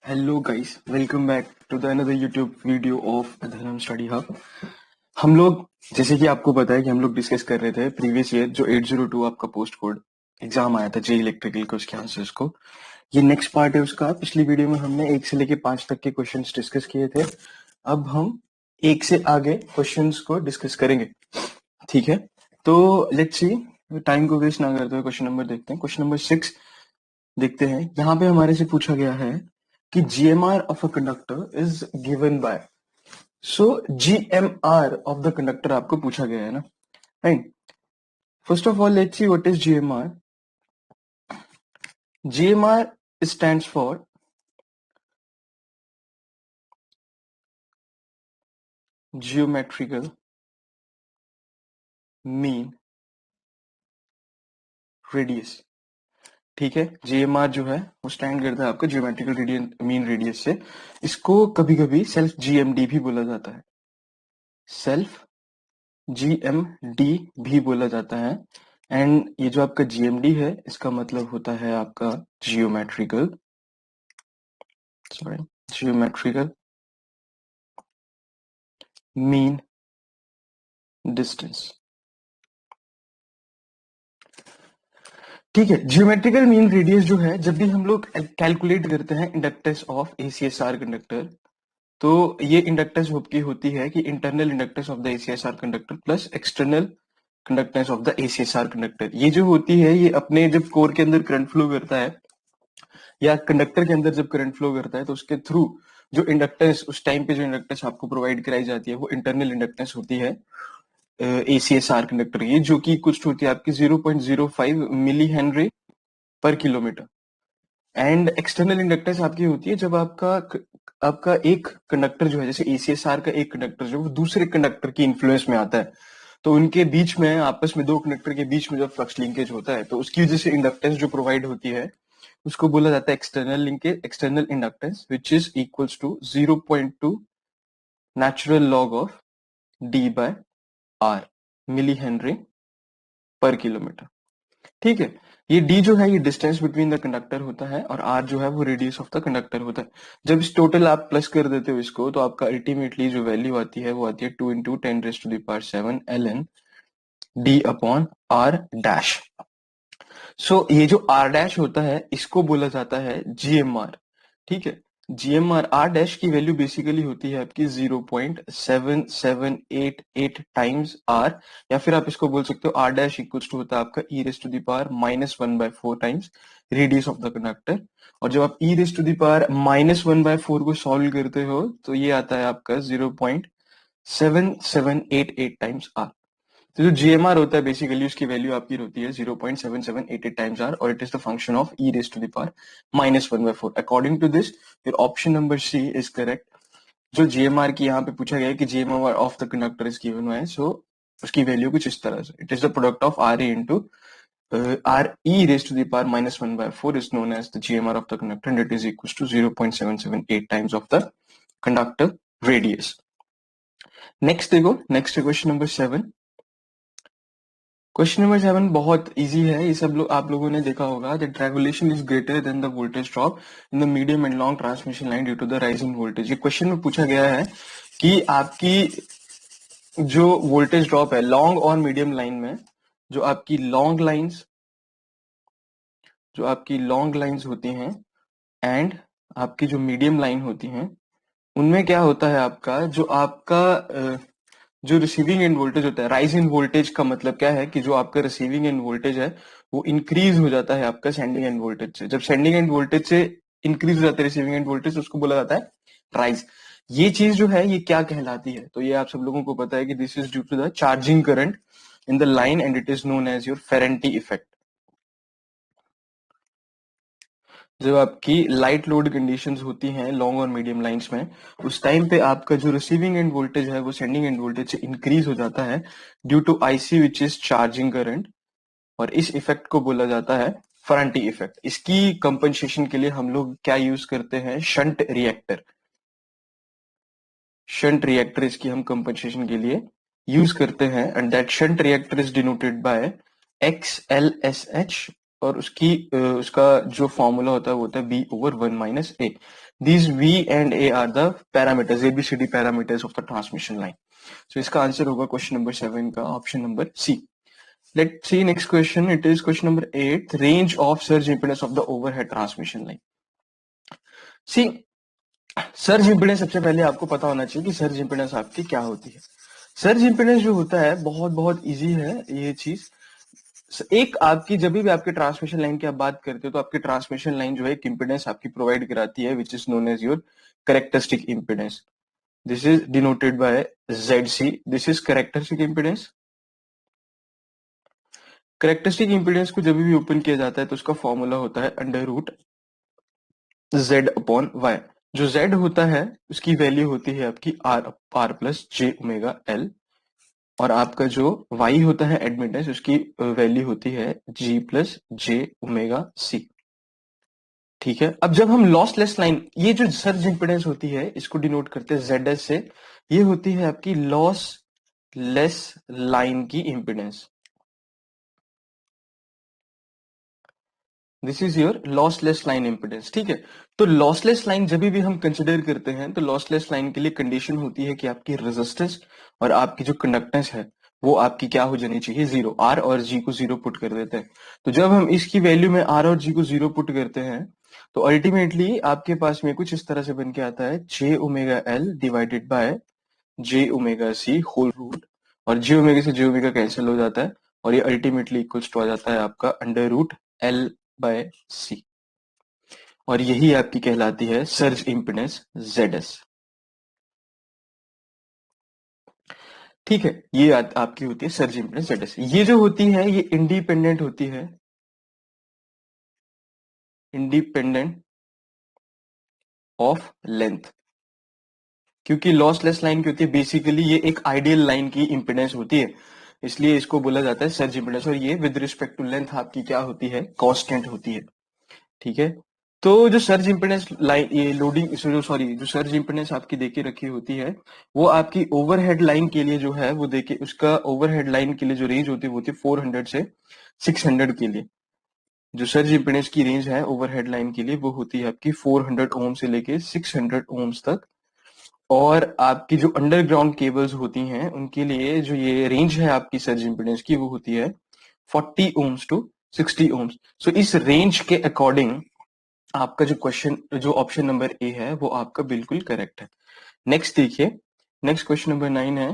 Hello guys, welcome back to the another YouTube video of Dharm study hub. हम लोग जैसे कि आपको पता है कि हम लोग डिस्कस कर रहे थे प्रीवियस ईयर जो 802 आपका पोस्ट कोड एग्जाम आया था जे इलेक्ट्रिकल के, उसके आंसर्स को। ये नेक्स्ट पार्ट है उसका। पिछली वीडियो में हमने 1 से लेके 5 तक के क्वेश्चंस डिस्कस किए थे। अब हम 1 से आगे क्वेश्चंस को डिस्कस करेंगे, ठीक है? तो लेट्स सी, टाइम को वेस्ट ना करते हुए क्वेश्चन नंबर देखते हैं। क्वेश्चन नंबर 6 देखते हैं। यहाँ पे हमारे से पूछा गया है कि GMR of a conductor is given by. So GMR of the conductor आपको पूछा गया है ना, right? First of all let's see what is GMR। GMR stands for geometrical mean radius, ठीक है? GMR जो है वो स्टैंड करता है आपका जियोमेट्रिकल मीन रेडियस से। इसको कभी कभी सेल्फ GMD भी बोला जाता है, सेल्फ GMD भी बोला जाता है। एंड ये जो आपका GMD है इसका मतलब होता है आपका जियोमेट्रिकल जियोमेट्रिकल मीन डिस्टेंस, ठीक है? जियोमेट्रिकल मीन रेडियस जो है, जब भी हम लोग कैलकुलेट करते हैं इंडक्टेंस ऑफ ACSR कंडक्टर, तो ये इंडक्टेंस की होती है कि internal inductance of the ACSR conductor plus external conductance of the ACSR conductor. ये जो होती है ये अपने जब कोर के अंदर करंट फ्लो करता है या कंडक्टर के अंदर जब करंट फ्लो करता है तो उसके थ्रू जो इंडक्टेंस उस टाइम पे जो इंडक्टेंस आपको प्रोवाइड कराई जाती है वो इंटरनल इंडक्टेंस होती है ACSR कंडक्टर की, जो कि कुछ होती है आपकी 0.05 मिली henry per kilometre. And external inductance आपकी होती है जब आपका एक कंडक्टर जो है, जैसे ACSR का एक कंडक्टर जो वो दूसरे कंडक्टर की इन्फ्लुएंस में आता है, तो उनके बीच में आपस में दो कंडक्टर के बीच में जब फ्लक्स लिंकेज होता है तो उसकी वजह से इंडक्टेंस जो प्रोवाइड होती है उसको बोला जाता है external linkage, external inductance, which is equals to 0.2 natural log of D by R milli henry per kilometre, ठीक है? ये D जो है ये डिस्टेंस बिटवीन द कंडक्टर होता है और R जो है वो रेडियस ऑफ द कंडक्टर होता है। जब इस टोटल आप प्लस कर देते हो इसको तो आपका अल्टीमेटली जो वैल्यू आती है वो आती है 2 into 10⁻⁷ ln D upon R dash. So ये जो R डैश होता है इसको बोला जाता है GMR, ठीक है? GMR R डैश की वैल्यू बेसिकली होती है आपकी 0.7788 टाइम्स R, या फिर आप इसको बोल सकते हो R डैश इक्वल्स टू होता है आपका e⁻⁻⁴ times radius of the conductor. और जब आप e⁻⁻⁴ को सॉल्व करते हो तो ये आता है आपका 0.7788 टाइम्स R। तो जो GMR होता है बेसिकली उसकी वैल्यू आपकी होती है 0.7788 टाइम्स R और it is the function of e⁻⁻⁴ according to this your option number C is correct. जो GMR की यहाँ पे पूछा गया है कि GMR of the conductor is given है, सो उसकी वैल्यू कुछ इस तरह से, it is the product of RA into Re⁻⁻⁴ is known as the GMR of the conductor and it is equals to 0.778 times of the conductor radius. Next देखो, next question number 7। Question number 7 बहुत easy है, ये सब लोग आप लोगों ने देखा होगा। That regulation is greater than the voltage drop in the medium and long transmission line due to the rise in voltage. ये क्वेश्चन में पूछा गया है कि आपकी जो वोल्टेज ड्रॉप है लॉन्ग और मीडियम लाइन में, जो आपकी लॉन्ग लाइंस होती हैं एंड आपकी जो मीडियम लाइन होती हैं, उनमें क्या होता है आपका जो रिसीविंग एंड वोल्टेज होता है, राइज इन वोल्टेज का मतलब क्या है कि जो आपका रिसीविंग एंड वोल्टेज है वो इंक्रीज हो जाता है आपका सेंडिंग एंड वोल्टेज से। जब सेंडिंग एंड वोल्टेज से इंक्रीज हो जाता है रिसीविंग एंड वोल्टेज, उसको बोला जाता है राइज। ये चीज जो है ये क्या कहलाती है? तो ये आप सब लोगों को पता है कि this is due to the charging current in the line and it is known as your Ferranti effect. जब आपकी लाइट लोड कंडीशंस होती हैं लॉन्ग और मीडियम लाइंस में, उस टाइम पे आपका जो रिसीविंग एंड वोल्टेज है वो सेंडिंग एंड वोल्टेज से इंक्रीज हो जाता है due to IC which is charging current, और इस इफेक्ट को बोला जाता है फेरेंटी इफेक्ट। इसकी कंपनसेशन के लिए हम लोग क्या यूज करते हैं? Shunt reactor. शंट रिएक्टर इसकी हम कंपनसेशन के लिए यूज करते हैं and that shunt reactor is denoted bye XLSH और उसका जो फॉर्मूला होता है वो होता है B/1 - A। These V and A are the parameters, ABCD parameters of the transmission line. So इसका आंसर होगा क्वेश्चन नंबर 7 का option number C. Let's see next question. It is question number 8. Range of surge impedance of the overhead transmission line. See, surge impedance सबसे पहले आपको पता होना चाहिए कि सर्ज इम्पीडेंस आपकी क्या होती है. सर्ज इम्पीडेंस जो होता है बहुत बहुत इजी है ये चीज. एक आपकी जब भी आपके ट्रांसमिशन लाइन की आप बात करते हो तो आपकी ट्रांसमिशन लाइन जो है एक इम्पीडेंस आपकी प्रोवाइड कराती है which is known as your characteristic impedance. This is denoted by ZC. This is characteristic impedance. Characteristic impedance को जब भी ओपन किया जाता है तो उसका फॉर्मूला होता है under root Z upon Y. जो Z होता है उसकी वैल्यू होती है आपकी R plus J omega L, और आपका जो Y होता है एडमिटेंस उसकी वैल्यू होती है G plus J omega C. ठीक है. अब जब हम लॉसलेस लाइन, ये जो सर्ज इंपेडेंस होती है इसको डिनोट करते हैं ZS से. ये होती है आपकी लॉसलेस लाइन की impedance. This is your lossless line impedance. ठीक है. तो लॉसलेस लाइन जब भी हम कंसिडर करते हैं तो लॉसलेस लाइन के लिए कंडीशन होती है कि आपकी रेजिस्टेंस और आपकी जो कंडक्टेंस है वो आपकी क्या हो जानी चाहिए, जीरो. आर और जी को जीरो पुट कर देते हैं. तो जब हम इसकी वैल्यू में आर और जी को जीरो पुट करते हैं तो अल्टीमेटली आपके पास में कुछ इस तरह से बन के आता है j omega L divided by j omega C whole root, और जे ओमेगा से जे ओमेगा कैंसिल हो जाता है और ये अल्टीमेटली इक्वल्स टू आ जाता है आपका अंडर रूट एल बाय सी. और यही आपकी कहलाती है सर्ज इंपेडेंस ZS. ठीक है. ये आपकी होती है सर्ज इंपेडेंस ZS. ये जो होती है ये इंडिपेंडेंट होती है, इंडिपेंडेंट ऑफ लेंथ. क्योंकि लॉसलेस लाइन की होती है बेसिकली ये एक आइडियल लाइन की इंपेडेंस होती है, इसलिए इसको बोला जाता है सर्ज इंपेडेंस. और ये विद रिस्पेक्ट टू लेंथ आपकी क्या होती है, कांस्टेंट होती है. ठीक है. तो जो सर्ज इंपेडेंस लाइन, ये लोडिंग सॉरी जो सर्ज इंपेडेंस आपकी देके रखी होती है वो आपकी ओवरहेड लाइन के लिए जो है वो देके, उसका ओवरहेड लाइन के लिए जो रेंज होती है वो होती है 400 से 600 के लिए. जो सर्ज इंपेडेंस की रेंज है ओवरहेड लाइन के लिए वो होती है आपकी 400 ओम से लेके 600 ओम्स तक. और आपकी जो अंडरग्राउंड केबल्स होती हैं उनके लिए जो ये रेंज है आपकी सर्ज इंपेडेंस की वो होती है 40 ओम्स टू 60 ओम्स. सो इस रेंज के अकॉर्डिंग आपका जो क्वेश्चन, जो ऑप्शन नंबर ए है वो आपका बिल्कुल करेक्ट है. नेक्स्ट देखिए. नेक्स्ट क्वेश्चन नंबर 9 है.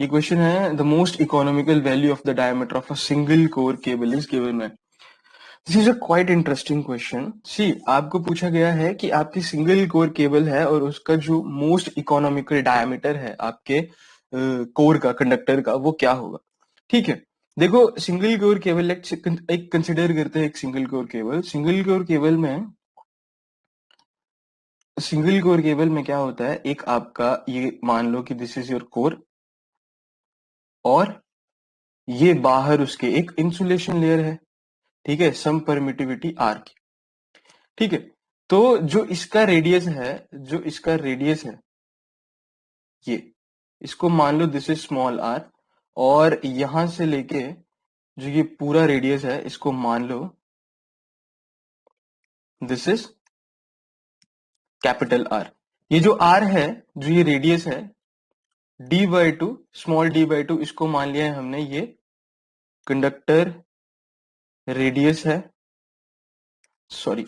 ये क्वेश्चन है the most economical value of the diameter of a single core cable is given में. This is a quite interesting question. See, आपको पूछा गया है कि आपकी सिंगल कोर केबल है और उसका जो मोस्ट इकोनॉमिकल डायमीटर है आपके कोर का, कंडक्टर का, वो क्या होगा. ठीक है. देखो सिंगल कोर केबल एक कंसिडर करते हैं एक single core cable. Single core cable में क्या होता है, एक आपका ये मान लो कि दिस इज योर कोर और ये बाहर उसके एक इंसुलेशन लेयर है. ठीक है. सम परमिटिविटी आर की. ठीक है. तो जो इसका रेडियस है, ये, इसको मान लो दिस इज स्मॉल आर, और यहां से लेके जो ये पूरा रेडियस है इसको मान लो दिस इज कैपिटल आर. ये जो आर है, जो ये रेडियस है d/2, स्मॉल d/2, इसको मान लिया है हमने ये कंडक्टर रेडियस है. सॉरी,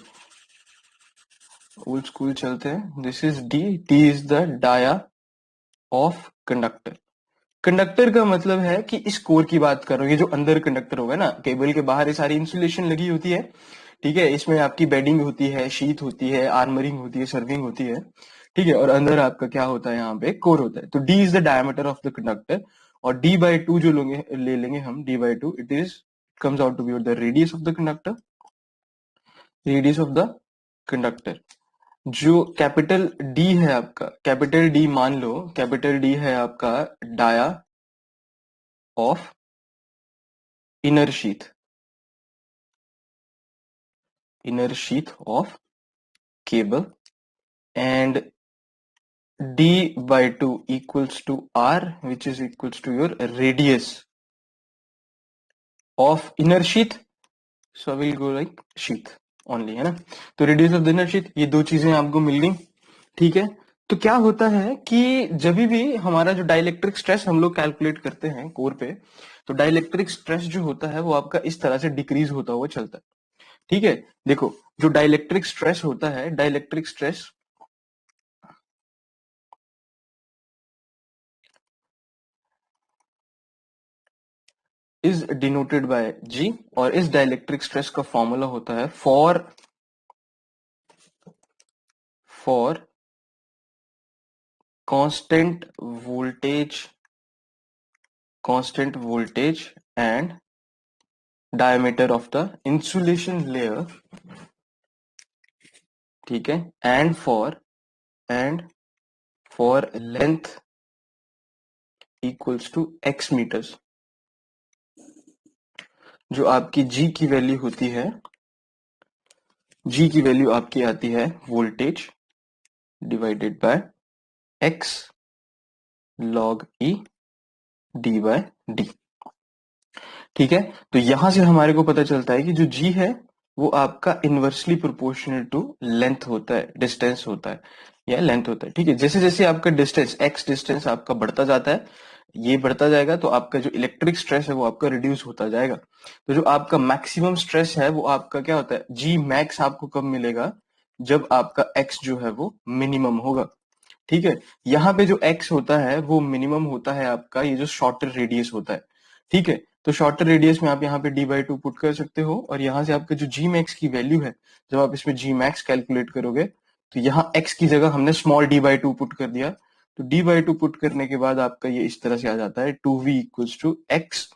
ओल्ड स्कूल चलते हैं. This is D is the dia of conductor. Conductor का मतलब है कि इस कोर की बात कर रहा हूं, ये जो अंदर कंडक्टर होगा ना, केबल के बाहर ये सारी इंसुलेशन लगी होती है. ठीक है. इसमें आपकी बेडिंग होती है, शीथ होती है, आर्मरिंग होती है, सर्विंग होती है. ठीक है. और अंदर आपका क्या होता है, यहाँ पे कोर होता है. तो D is the diameter of the conductor, और d/2 जो ले लेंगे हम, d/2, it is comes out to be the radius of the conductor. जो कैपिटल डी है आपका, कैपिटल डी मान लो, कैपिटल डी है आपका dia of inner sheath of cable, and d/2 equals to r, which is equals to your radius of inner sheath. So I will go like sheath only, है ना. तो radius of the inner sheath, ये दो चीजें आपको मिल गई. ठीक है। तो क्या होता है कि जब भी हमारा जो डाइलेक्ट्रिक स्ट्रेस हम लोग कैलकुलेट करते हैं कोर पे, तो डाइलेक्ट्रिक स्ट्रेस जो होता है वो आपका इस तरह से डिक्रीज होता हुआ चलता है। ठीक है, देखो जो डाइलेक्ट्रिक स्ट्रेस होता है, dielectric stress is denoted by G, और इस डाइलेक्ट्रिक स्ट्रेस का फॉर्मूला होता है for constant voltage, constant voltage and diameter of the insulation layer. ठीक है, and for length equals to X meters. जो आपकी जी की वैल्यू होती है, जी की वैल्यू आपकी आती है voltage divided by X log e D by D. ठीक है, तो यहां से हमारे को पता चलता है कि जो जी है वो आपका इनवर्सली प्रोपोर्शनल टू लेंथ होता है, डिस्टेंस होता है या लेंथ होता है। ठीक है, जैसे जैसे आपका डिस्टेंस एक्स डिस्टेंस आपका बढ़ता जाता है, ये बढ़ता जाएगा, तो आपका जो इलेक्ट्रिक स्ट्रेस है वो आपका रिड्यूस होता जाएगा। तो जो आपका मैक्सिमम स्ट्रेस है वो आपका क्या होता है, जी मैक्स आपको कब मिलेगा, जब आपका एक्स जो है वो मिनिमम होगा। ठीक है, यहाँ पे जो एक्स होता है वो मिनिमम होता है आपका ये जो शॉर्टर रेडियस होता है। ठीक है, तो शॉर्टर रेडियस में आप यहाँ पे डी बाई टू पुट कर सकते हो, और यहाँ से आपका जो जी मैक्स की वैल्यू है, जब आप इसमें जी मैक्स कैलकुलेट करोगे, तो यहाँ एक्स की जगह हमने small D by two put कर दिया। तो डी बाई टू पुट करने के बाद आपका ये इस तरह से आ जाता है two V equals to X,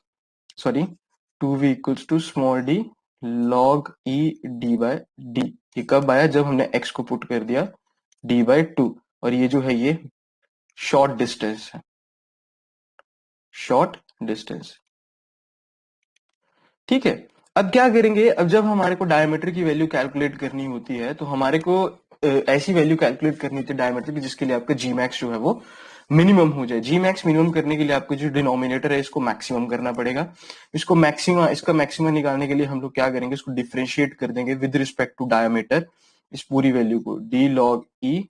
sorry, two V equals to small D log e D by D. ये कब आया, जब हमने एक्स को पुट कर दिया डी बाई टू, और ये जो है ये शॉर्ट डिस्टेंस है, शॉर्ट डिस्टेंस। ठीक है, अब क्या करेंगे, अब जब हमारे को डायमीटर की वैल्यू कैलकुलेट करनी होती है, तो हमारे को ऐसी वैल्यू कैलकुलेट करनी होती है डायमीटर की जिसके लिए आपका जी मैक्स जो है वो मिनिमम हो जाए। जी मैक्स मिनिमम करने के लिए आपको जो डिनोमिनेटर है इसको मैक्सिमम करना पड़ेगा। इसको मैक्सिमम, इसका मैक्सिमम निकालने के लिए हम लोग क्या करेंगे, इसको डिफ्रेंशिएट कर देंगे विद रिस्पेक्ट टू डायमीटर, इस पूरी वैल्यू को D log e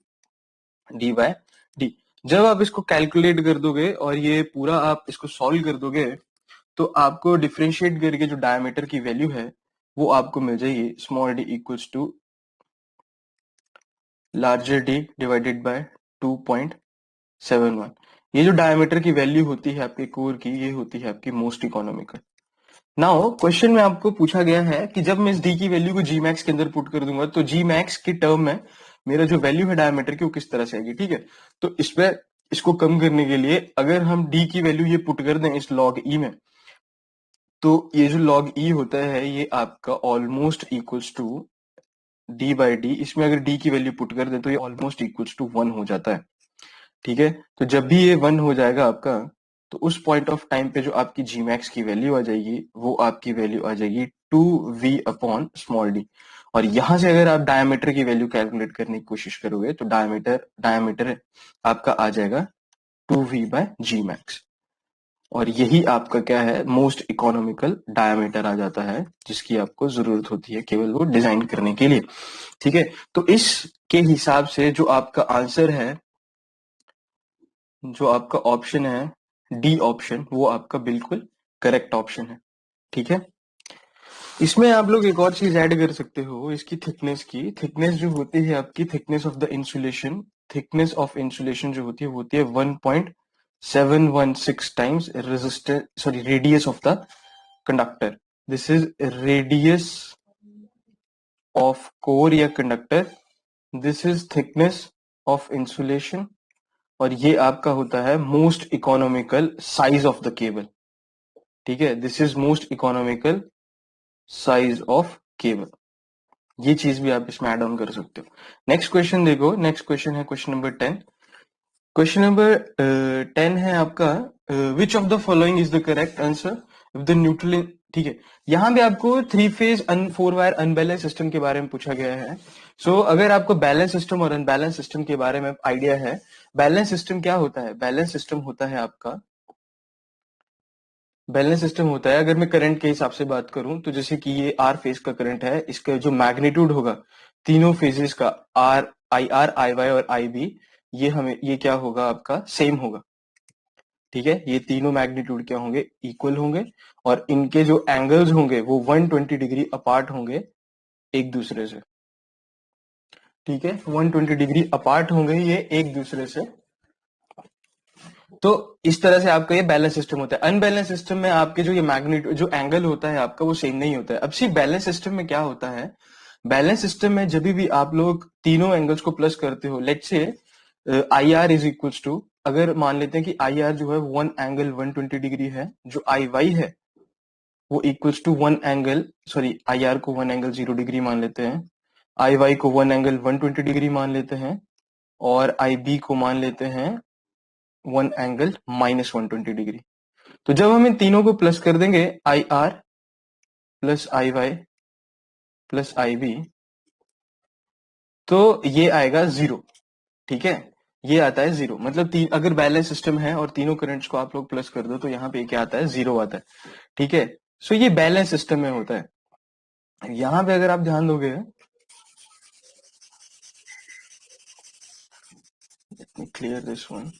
D by D. जब आप इसको कैलकुलेट कर दोगे और ये पूरा आप इसको सॉल्व कर दोगे, तो आपको डिफरेंशिएट करके जो डायमीटर की वैल्यू है वो आपको मिल जाएगी small D equals to larger D divided by 2.71। ये जो डायमीटर की वैल्यू होती है आपके कोर की, ये होती है आपकी मोस्ट इकोनॉमिकल। नाउ क्वेश्चन में आपको पूछा गया है कि जब मैं इस डी की वैल्यू को जी मैक्स के अंदर पुट कर दूंगा, तो जी मैक्स की टर्म में मेरा जो वैल्यू है डायमीटर की वो किस तरह से आएगी। ठीक है, तो इस पे इसको कम करने के लिए अगर हम डी की वैल्यू ये पुट कर दें इस लॉग ई में, तो ये जो लॉग ई होता है ये आपका almost equals to D by D, इसमें अगर डी की वैल्यू पुट कर दें तो ये ऑलमोस्ट इक्वल्स टू 1 हो जाता है। ठीक है, तो जब भी ये 1 हो जाएगा आपका, तो उस पॉइंट ऑफ टाइम पे जो आपकी जी मैक्स की वैल्यू आ जाएगी वो आपकी वैल्यू आ जाएगी 2v अपॉन स्मॉल डी। और यहां से अगर आप डायमीटर की वैल्यू कैलकुलेट करने की कोशिश करोगे, तो डायमीटर डायमीटर आपका आ जाएगा 2v बाय जी मैक्स, और यही आपका क्या है, मोस्ट इकोनॉमिकल डायमीटर आ जाता है जिसकी आपको जरूरत होती है केवल वो डिजाइन करने के लिए। ठीक है, तो इसके हिसाब से जो आपका आंसर है, जो आपका ऑप्शन है डी ऑप्शन, वो आपका बिल्कुल करेक्ट ऑप्शन है। ठीक है, इसमें आप लोग एक और चीज ऐड कर सकते हो, इसकी थिकनेस की, थिकनेस जो होती है आपकी, thickness of the insulation, thickness of insulation जो होती है वो होती है 1.716 times resistance, sorry, radius of the conductor. This is radius of core या conductor, this is thickness of insulation, और ये आपका होता है most economical size of the cable. ठीक है, this is most economical size of cable. ये चीज भी आप इसमें ऐड ऑन कर सकते हो। नेक्स्ट क्वेश्चन देखो, नेक्स्ट क्वेश्चन है क्वेश्चन नंबर 10। क्वेश्चन नंबर 10 है आपका, which of the following is the correct answer if the neutral. ठीक है, यहाँ पे आपको three phase four wire unbalance system के बारे में पूछा गया है। सो अगर आपको बैलेंस सिस्टम और अनबैलेंस सिस्टम के बारे में आइडिया है, बैलेंस सिस्टम क्या होता है, बैलेंस सिस्टम होता है आपका, बैलेंस सिस्टम होता है, अगर मैं करंट के हिसाब से बात करूं तो जैसे कि ये आर फेज का करंट है, इसका जो मैग्नीट्यूड होगा तीनों फेजेस का, R I R, I Y और आई बी, ये क्या होगा आपका, सेम होगा। ठीक है, ये तीनों मैग्नीट्यूड क्या होंगे, इक्वल होंगे, और इनके जो एंगल्स होंगे वो 120 डिग्री अपार्ट होंगे एक दूसरे से। ठीक है, 120 डिग्री अपार्ट होंगे ये एक दूसरे से। तो इस तरह से आपका ये बैलेंस सिस्टम होता है। अनबैलेंस सिस्टम में आपके जो ये मैग्नीट्यूड, जो एंगल होता है आपका, वो सेम नहीं होता है। अब सी बैलेंस सिस्टम में क्या होता है, बैलेंस सिस्टम में जब भी आप लोग तीनों एंगल्स को प्लस करते हो, let's say I R is equals to, अगर मान लेते हैं कि आई आर जो है वन एंगल 120 डिग्री है, जो आई वाई है वो equals to one angle, sorry I R को वन एंगल 0 डिग्री मान लेते हैं, आई वाई को वन एंगल 120 डिग्री मान लेते हैं, और आई बी को मान लेते हैं वन एंगल -120 डिग्री। तो जब हम इन तीनों को प्लस कर देंगे, I R plus I Y plus I B, तो ये आएगा 0। ठीक है, ये आता है 0, मतलब अगर बैलेंस सिस्टम है और तीनों करंट्स को आप लोग प्लस कर दो तो यहाँ पे क्या आता है, 0 आता है। ठीक है, सो ये बैलेंस सिस्टम में होता है। यहाँ पे अगर आप ध्यान दोगे, क्लियर दिस वन,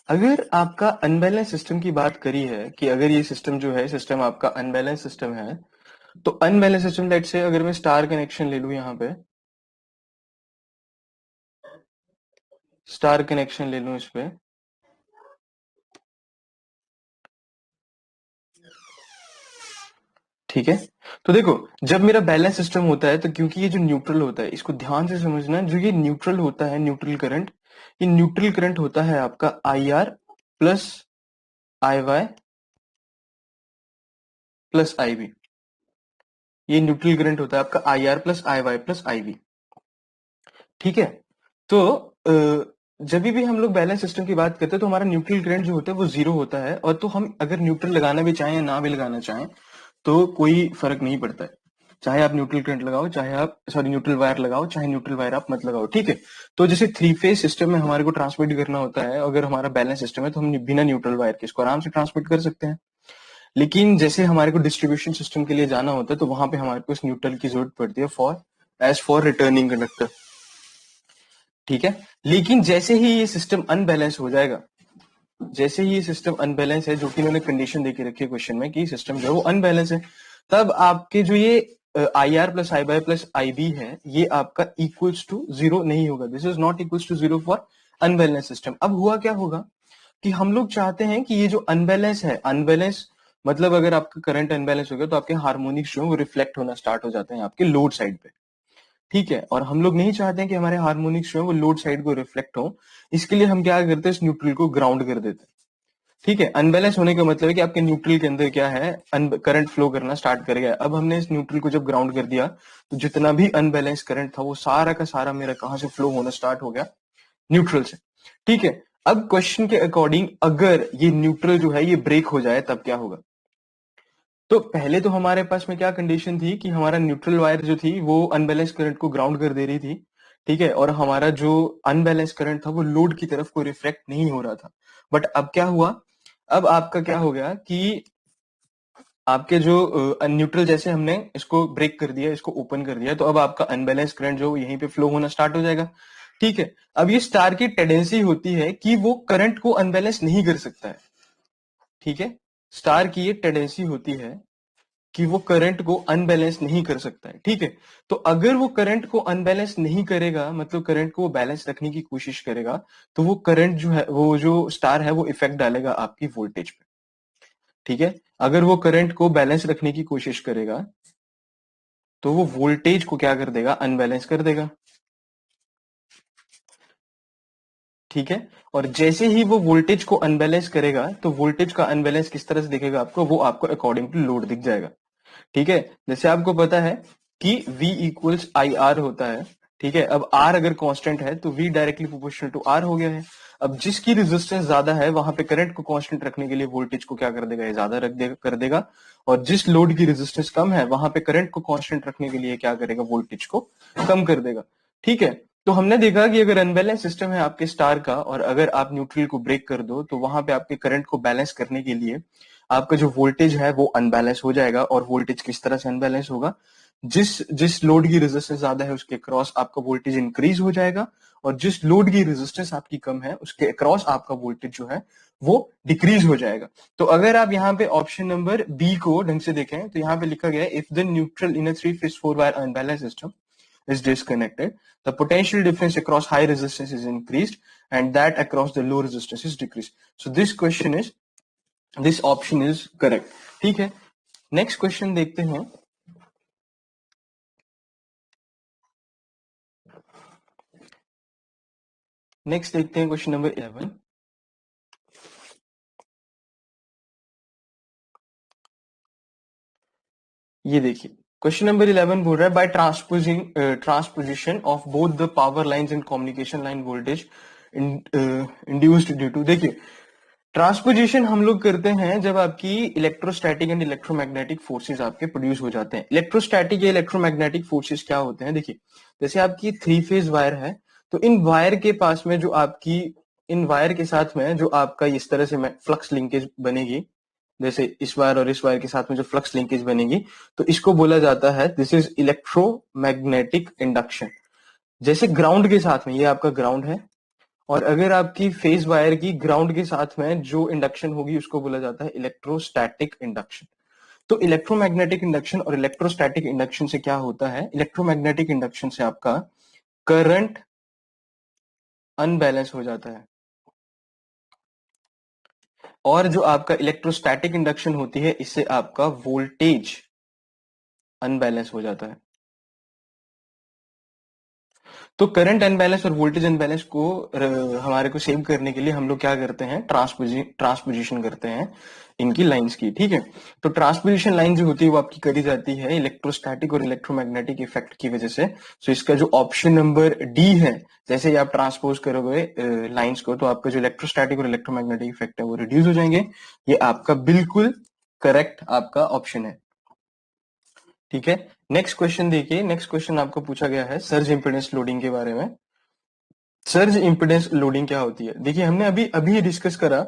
अगर आपका अनबैलेंस सिस्टम की बात करी है कि अगर ये सिस्टम जो है, सिस्टम आपका अनबैलेंस सिस्टम है, तो अनबैलेंस सिस्टम, लेट से अगर मैं स्टार कनेक्शन ले लू, यहाँ पे स्टार कनेक्शन ले लू इस पे, ठीक है, तो देखो जब मेरा बैलेंस सिस्टम होता है, तो क्योंकि ये जो न्यूट्रल होता है, इसको ध्यान से समझना, जो ये न्यूट्रल होता है, न्यूट्रल करंट, ये न्यूट्रल करंट होता है आपका I R plus I Y plus I B. ये न्यूट्रल करंट होता है आपका I R plus I Y plus I B. ठीक है, तो जब भी हम लोग बैलेंस सिस्टम की बात करते हैं तो हमारा न्यूट्रल करंट जो होता है वो 0 होता है, और तो हम अगर न्यूट्रल लगाना भी चाहें या ना भी लगाना चाहें तो कोई फर्क नहीं पड़ता है, चाहे आप न्यूट्रल करंट लगाओ, चाहे आप सॉरी न्यूट्रल वायर लगाओ, चाहे न्यूट्रल वायर आप मत लगाओ। ठीक है, तो जैसे 3 फेज सिस्टम में हमारे को ट्रांसमिट करना होता है, अगर हमारा बैलेंस सिस्टम है तो हम बिना न्यूट्रल वायर के इसको आराम से ट्रांसमिट कर सकते हैं। लेकिन जैसे हमारे को डिस्ट्रीब्यूशन सिस्टम के लिए जाना होता है तो वहां पे हमारे को इस न्यूट्रल की जरूरत पड़ती है फॉर रिटर्निंग कंडक्टर। ठीक है, लेकिन जैसे ही ये सिस्टम अनबैलेंस हो जाएगा, जैसे ही ये सिस्टम अनबैलेंस है, जो कि इन्होंने कंडीशन देके रखी है क्वेश्चन में कि सिस्टम जो है वो अनबैलेंस है, तब आपके जो ये I R plus I Y plus I B है, ये आपका इक्वल्स टू 0 नहीं होगा। This is not equals to 0 for unbalance system. अब हुआ क्या होगा कि हम लोग चाहते हैं कि ये जो अनबैलेंस है, अनबैलेंस मतलब अगर आपका करंट अनबैलेंस हो गया तो आपके हार्मोनिक्स जो है वो रिफ्लेक्ट होना स्टार्ट हो जाते हैं आपके लोड साइड पे। ठीक है, और हम लोग नहीं चाहते हैं कि हमारे हार्मोनिक्स जो है वो लोड साइड को रिफ्लेक्ट हो, इसके लिए हम क्या करते हैं, इस न्यूट्रल को ग्राउंड कर देते हैं। ठीक है, अनबैलेंस होने का मतलब है कि आपके न्यूट्रल के अंदर क्या है, करंट फ्लो करना स्टार्ट कर गया। अब हमने इस न्यूट्रल को जब ग्राउंड कर दिया तो जितना भी अनबैलेंस करंट था वो सारा का सारा मेरा कहां से फ्लो होना स्टार्ट हो गया, न्यूट्रल से। ठीक है, अब क्वेश्चन के अकॉर्डिंग अगर ये न्यूट्रल जो है ये ब्रेक हो जाए तब क्या होगा। तो पहले तो हमारे पास में क्या कंडीशन थी कि हमारा न्यूट्रल वायर जो थी वो अनबैलेंस करंट को ग्राउंड कर दे रही थी। ठीक है, और हमारा जो अनबैलेंस करंट था वो लोड की तरफ को रिफ्लेक्ट नहीं हो रहा था। बट अब क्या हुआ, अब आपका क्या हो गया कि आपके जो न्यूट्रल, जैसे हमने इसको ब्रेक कर दिया, इसको ओपन कर दिया, तो अब आपका अनबैलेंस करंट जो यहीं पे फ्लो होना स्टार्ट हो जाएगा। ठीक है, अब ये स्टार की टेंडेंसी होती है कि वो करंट को अनबैलेंस नहीं कर सकता है। ठीक है, स्टार की ये टेंडेंसी होती है कि वो करंट को अनबैलेंस नहीं कर सकता है। ठीक है, तो अगर वो करंट को अनबैलेंस नहीं करेगा, मतलब करंट को वो बैलेंस रखने की कोशिश करेगा, तो वो करंट जो है, वो जो स्टार है वो इफेक्ट डालेगा आपकी वोल्टेज पे। ठीक है, अगर वो करंट को बैलेंस रखने की कोशिश करेगा तो वो वोल्टेज को क्या कर देगा, अनबैलेंस कर देगा। ठीक है, और जैसे ही वो वोल्टेज को अनबैलेंस करेगा तो वोल्टेज का अनबैलेंस किस तरह से दिखेगा आपको, वो आपको अकॉर्डिंग टू लोड दिख जाएगा। ठीक है, जैसे आपको पता है कि V इक्वल्स आई आर होता है। ठीक है, अब R अगर कांस्टेंट है तो V directly proportional to R हो गया है। अब जिसकी रेजिस्टेंस ज्यादा है वहां पे करंट को कांस्टेंट रखने के लिए वोल्टेज को क्या कर देगा, ये ज्यादा कर देगा, और जिस लोड की रेजिस्टेंस कम है वहां पे करंट को कांस्टेंट रखने के लिए क्या करेगा, वोल्टेज को कम कर देगा। ठीक है, तो हमने देखा कि अगर अनबैलेंस सिस्टम है आपके स्टार का, और अगर आप न्यूट्रल को ब्रेक कर दो तो वहां पे आपके करंट को बैलेंस करने के लिए आपका जो वोल्टेज है वो अनबैलेंस हो जाएगा। और वोल्टेज किस तरह से अनबैलेंस होगा, जिस जिस लोड की रेजिस्टेंस ज्यादा है उसके अक्रॉस आपका वोल्टेज इंक्रीज हो जाएगा, और जिस लोड की रेजिस्टेंस आपकी कम है उसके अक्रॉस आपका वोल्टेज जो है वो डिक्रीज हो जाएगा। तो अगर आप यहाँ पे ऑप्शन नंबर बी को ढंग से देखें तो यहाँ पे लिखा गया है, if the neutral in a 3-phase 4-wire unbalanced system is disconnected, the potential difference across high resistance is increased and that across the low resistance is decreased. So this option is correct. ठीक है, next question देखते हैं। Next देखते हैं question number 11। ये देखिए question number 11 बोल रहा है, by transposition of both the power lines and communication line voltage induced due to. देखिए ट्रांसपोजिशन हम लोग करते हैं जब आपकी इलेक्ट्रोस्टैटिक एंड इलेक्ट्रोमैग्नेटिक फोर्सेस आपके प्रोड्यूस हो जाते हैं। इलेक्ट्रोस्टैटिक या इलेक्ट्रोमैग्नेटिक फोर्सेस क्या होते हैं, देखिए जैसे आपकी 3-phase वायर है, तो इन वायर के पास में जो आपकी इन वायर के साथ में जो आपका इस तरह से फ्लक्स लिंकेज बनेगी, जैसे इस वायर और इस वायर के साथ में जो फ्लक्स लिंकेज बनेगी, तो इसको बोला जाता है दिस इज इलेक्ट्रोमैग्नेटिक इंडक्शन। जैसे ग्राउंड के साथ में, ये आपका ग्राउंड है, और अगर आपकी फेज वायर की ग्राउंड के साथ में जो इंडक्शन होगी उसको बोला जाता है इलेक्ट्रोस्टैटिक इंडक्शन। तो इलेक्ट्रोमैग्नेटिक इंडक्शन और इलेक्ट्रोस्टैटिक इंडक्शन से क्या होता है, इलेक्ट्रोमैग्नेटिक इंडक्शन से आपका करंट अनबैलेंस हो जाता है, और जो आपका इलेक्ट्रोस्टैटिक इंडक्शन होती है इससे आपका वोल्टेज अनबैलेंस हो जाता है। तो करंट अनबैलेंस और वोल्टेज अनबैलेंस को हमारे को सेव करने के लिए हम लोग क्या करते हैं, ट्रांसपोजिशन करते हैं इनकी लाइंस की। ठीक है, तो ट्रांसपोजिशन लाइन जो होती है वो आपकी करी जाती है इलेक्ट्रोस्टैटिक और इलेक्ट्रोमैग्नेटिक इफेक्ट की वजह से। तो इसका जो ऑप्शन नंबर डी है, जैसे ही आप ट्रांसपोज करोगे लाइंस को, तो आपका जो इलेक्ट्रोस्टैटिक और इलेक्ट्रोमैग्नेटिक इफेक्ट है वो रिड्यूस हो जाएंगे। ये आपका बिल्कुल करेक्ट आपका ऑप्शन है। ठीक है, नेक्स्ट क्वेश्चन देखिए। नेक्स्ट क्वेश्चन आपको पूछा गया है सर्ज इंपेडेंस लोडिंग के बारे में। सर्ज इंपेडेंस लोडिंग क्या होती है, देखिए हमने अभी अभी डिस्कस करा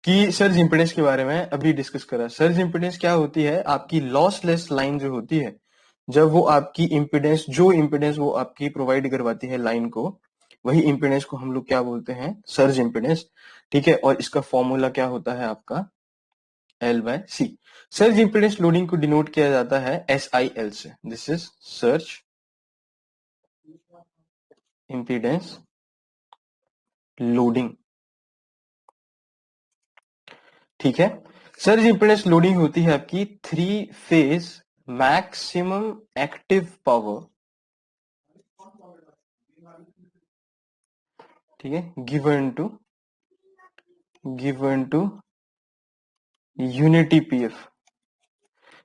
कि सर्ज इंपेडेंस के बारे में अभी डिस्कस करा। सर्ज इंपेडेंस क्या होती है, आपकी लॉसलेस लाइन जो होती है, जब वो आपकी इंपेडेंस जो इंपेडेंस वो आपकी प्रोवाइड करवाती है लाइन को, वही इंपेडेंस को हम लोग क्या बोलते हैं, सर्ज इंपेडेंस। ठीक है, और इसका फॉर्मूला क्या होता है आपका L/C। सर्ज इंपेडेंस लोडिंग को डिनोट किया जाता है SIL से। This is surge impedance loading. ठीक है, सर्ज इंपेडेंस लोडिंग होती है आपकी 3-phase मैक्सिमम एक्टिव पावर, ठीक है, गिवन टू यूनिटी PF।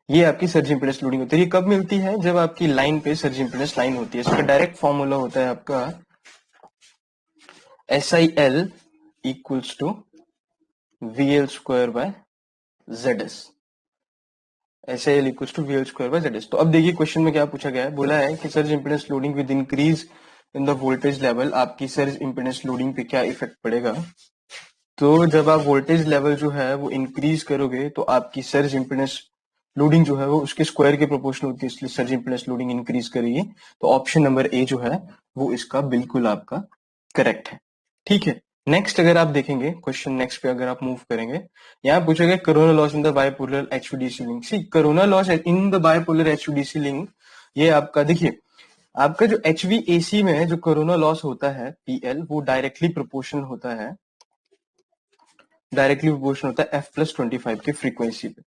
ये आपकी सर्ज इंपेडेंस लोडिंग होती है। ये कब मिलती है, जब आपकी लाइन पे सर्ज इंपेडेंस लाइन होती है। इसका डायरेक्ट फॉर्मूला होता है आपका SIL equals to VL² SIL equals to VL²/ZS। तो अब देखिए क्वेश्चन में क्या पूछा गया है, बोला है कि surge impedance loading with increase in the voltage level, आपकी सर्ज इंपेडेंस लोडिंग पे क्या इफेक्ट पड़ेगा। तो जब आप वोल्टेज लेवल जो है वो इंक्रीज करोगे तो आपकी सर्ज इंपेडेंस लोडिंग जो है वो उसके स्क्वायर के प्रोपोर्शनल होती है, इसलिए सर्ज इंपेडेंस लोडिंग इंक्रीज करेगी। तो ऑप्शन नंबर ए जो है वो इसका बिल्कुल आपका करेक्ट है। ठीक है, नेक्स्ट अगर आप देखेंगे क्वेश्चन नेक्स्ट पे अगर आप मूव करेंगे, यहाँ पूछा गया corona loss in the bipolar HVDC link. See corona loss in the bipolar HVDC link, ये आपका देखिए आपका जो HVAC में जो कोरोना लॉस होता है PL, वो डायरेक्टली प्रोपोर्शनल होता है F+25 के फ्रीक्वेंसी पे।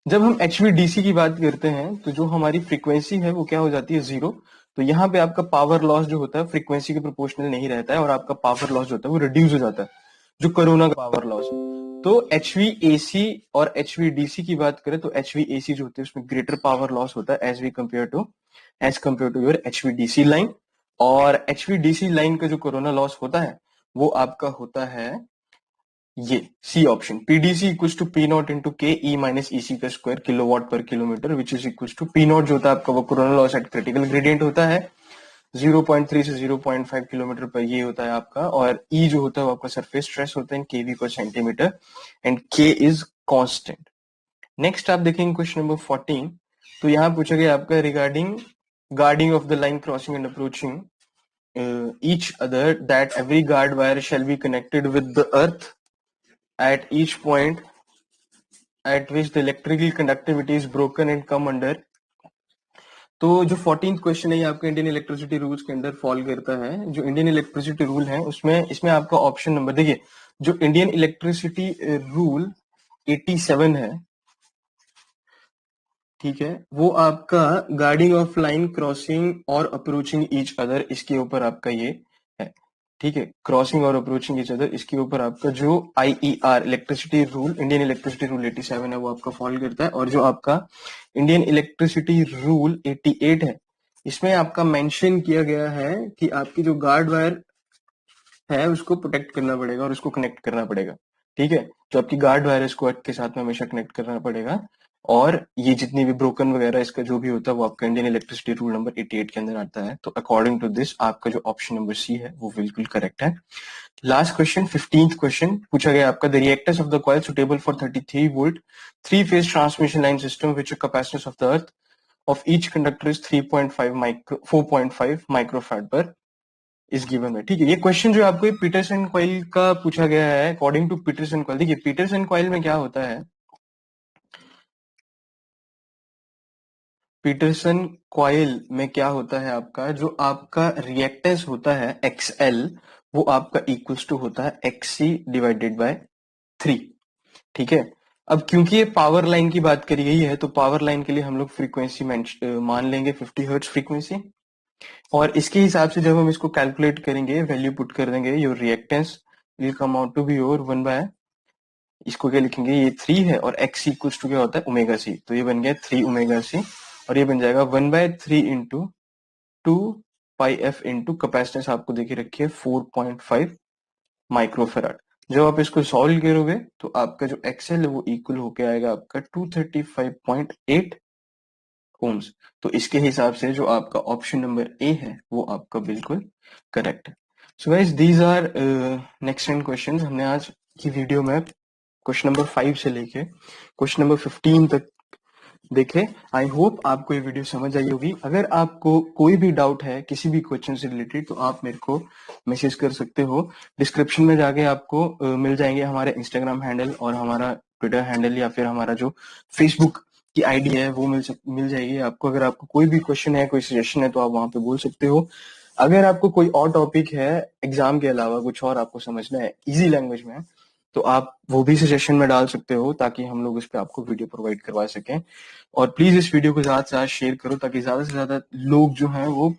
जब हम HVDC की बात करते हैं तो जो हमारी फ्रीक्वेंसी है वो क्या हो जाती है, 0। तो यहाँ पे आपका पावर लॉस जो होता है फ्रीक्वेंसी के प्रोपोर्शनल नहीं रहता है, और आपका पावर लॉस जो होता है वो रिड्यूस हो जाता है, जो कोरोना का पावर लॉस है। तो HVAC और HVDC की बात करें तो HVAC जो होती है उसमें ग्रेटर पावर लॉस होता है as compare to your HVDC line. और HVDC लाइन का जो कोरोना लॉस होता है वो आपका होता है ये C option, PDC equals to P0 into K E minus EC का square kilowatt per kilometre, which is equals to P0 जो होता है आपका वो corona loss at critical gradient होता है 0.3 से 0.5 किलोमीटर पर ये होता है आपका, और E जो होता है वो आपका सरफेस स्ट्रेस होता है kV पर centimetre, and K is constant. Next आप देखेंगे क्वेश्चन नंबर 14। तो यहाँ पूछा गया आपका regarding guarding of the line crossing and approaching each other, that every guard wire shall be connected with the earth at each point at which the electrical conductivity is broken and come under. तो जो 14th question है ये आपका Indian electricity rules के अंदर fall करता है। जो इंडियन इलेक्ट्रिसिटी रूल है उसमें इसमें आपका ऑप्शन नंबर देखिए, जो इंडियन इलेक्ट्रिसिटी रूल 87 है, ठीक है, वो आपका गार्डिंग ऑफ लाइन क्रॉसिंग और अप्रोचिंग ईच अदर, इसके ऊपर आपका ये है, ठीक है, क्रॉसिंग और अप्रोचिंग ईच अदर, इसके ऊपर आपका जो IER electricity rule, Indian electricity rule 87 है वो आपका फॉल करता है। और जो आपका इंडियन इलेक्ट्रिसिटी रूल 88 है, इसमें आपका मेंशन किया गया है कि आपकी जो गार्ड वायर है उसको प्रोटेक्ट करना पड़ेगा और उसको कनेक्ट करना पड़ेगा, ठीक है, जो आपकी गार्ड वायर है इसको अर्थ के साथ में हमेशा कनेक्ट करना पड़ेगा। और ये जितनी भी ब्रोकन वगैरह इसका जो भी होता है वो आपका इंडियन इलेक्ट्रिसिटी रूल नंबर 88 के अंदर आता है। तो अकॉर्डिंग टू दिस आपका जो ऑप्शन नंबर सी है वो बिल्कुल करेक्ट है। लास्ट क्वेश्चन 15th क्वेश्चन पूछा गया आपका, the reactors of the coil suitable for 33 volt 3 phase transmission line system which capacitance of the earth of each conductor is 4.5 microfarad पर इस गिवन में, ठीक है। ये क्वेश्चन जो आपको पीटरसन कॉइल का पूछा गया है अकॉर्डिंग टू पीटरसन कॉइल। देखिए पीटरसन कॉइल में क्या होता है, पीटरसन कॉइल में क्या होता है आपका, जो आपका रिएक्टेंस होता है XL वो आपका इक्वल्स टू होता है XC डिवाइडेड बाय 3, ठीक है। अब क्योंकि ये पावर लाइन की बात करी गई है तो पावर लाइन के लिए हम लोग फ्रीक्वेंसी मान लेंगे 50 हर्ट्ज फ्रीक्वेंसी, और इसके हिसाब से जब हम इसको कैलकुलेट करेंगे वैल्यू पुट कर देंगे, your reactance will come out to be your 1 by, इसको क्या लिखेंगे, ये 3 है और x इक्वल्स टू क्या होता है ओमेगा सी, तो ये बन गया 3 ओमेगा सी, और ये बन जाएगा 1/3 इंटू 2 पाई एफ इंटू कैपेसिटेंस आपको देखिए रखी है 4.5 माइक्रोफेराड। जब आप इसको सॉल्व करोगे तो आपका जो XL है वो इक्वल होके आएगा आपका 235.8 ओम्स। तो इसके हिसाब से जो आपका ऑप्शन नंबर ए है वो आपका बिल्कुल करेक्ट है। So guys these are next 10 questions हमने आज की वीडियो में क्वेश्चन नंबर 5 से लेके क्वेश्चन नंबर 15 तक देखे। आई होप आपको ये वीडियो समझ आई होगी। अगर आपको कोई भी डाउट है किसी भी क्वेश्चन से रिलेटेड तो आप मेरे को मैसेज कर सकते हो। डिस्क्रिप्शन में जाके आपको मिल जाएंगे हमारे इंस्टाग्राम हैंडल और हमारा ट्विटर हैंडल, या फिर हमारा जो फेसबुक की आईडी है वो मिल जाएगी आपको। अगर आपको कोई भी क्वेश्चन है, कोई सजेशन है तो आप वहां पे बोल सकते हो। अगर आपको कोई और टॉपिक है एग्जाम के अलावा कुछ और आपको समझना है इजी लैंग्वेज में, तो आप वो भी सजेशन में डाल सकते हो ताकि हम लोग इस पे आपको वीडियो प्रोवाइड करवा सकें। और प्लीज इस वीडियो को ज्यादा से ज्यादा शेयर करो ताकि ज्यादा से ज्यादा लोग जो हैं वो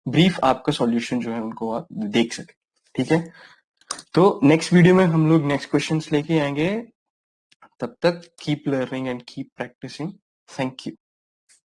ब्रीफ आपका सॉल्यूशन जो है उनको आप देख सके, ठीक है। तो नेक्स्ट वीडियो में हम लोग नेक्स्ट क्वेश्चंस लेके आएंगे। तब तक keep learning and keep practising. Thank you.